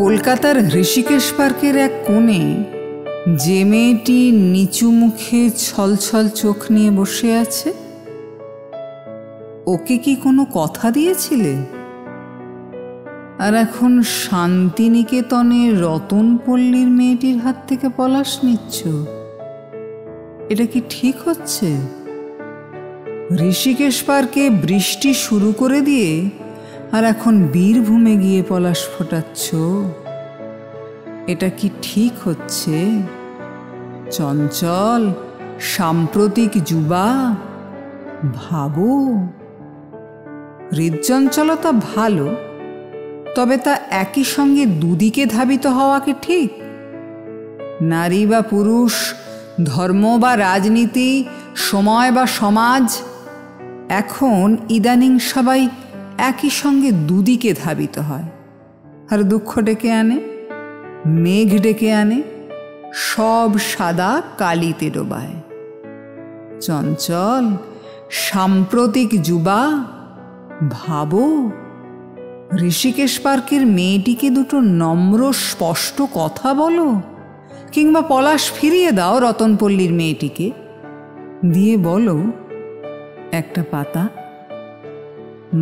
কলকাতার ঋষিকেশ পার্কের এক কোণে যে মেয়েটি নিচু মুখে ছলছল চোখ নিয়ে বসে আছে, ওকে কি কোনো কথা দিয়েছিলে? আর এখন শান্তিনিকেতনে রতনপল্লীর মেয়েটির হাত থেকে পলাশ নিচ্ছ, এটা কি ঠিক হচ্ছে? ঋষিকেশ পার্কে বৃষ্টি শুরু করে দিয়ে আর এখন বীরভূমে গিয়ে পলাশ ফোটাচ্ছ, এটা কি ঠিক হচ্ছে? চঞ্চল সাম্প্রতিক যুবা, ভাবো। হৃদচঞ্চলতা ভালো, তবে তা একই সঙ্গে দুদিকে ধাবিত হওয়া কি ঠিক? নারী বা পুরুষ, ধর্ম বা রাজনীতি, সময় বা সমাজ, এখন ইদানিং সবাই একই সঙ্গে দুদিকে ধাবিত হয়। আর দুঃখ ডেকে আনে, মেঘ ডেকে আনে, সব সাদা কালিতে ডোবায়। চঞ্চল সাম্প্রতিক যুবা, ভাবো। ঋষিকেশ পার্কের মেয়েটিকে দুটো নম্র স্পষ্ট কথা বলো, কিংবা পলাশ ফিরিয়ে দাও রতনপল্লীর মেয়েটিকে, দিয়ে বলো, একটা পাতা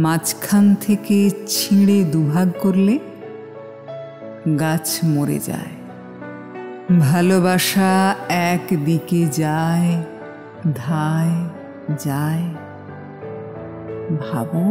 মাঝখান থেকে ছিঁড়ে দুভাগ করলে গাছ মরে যায়। ভালোবাসা একদিকে যায়, ধায় যায়, ভাবো।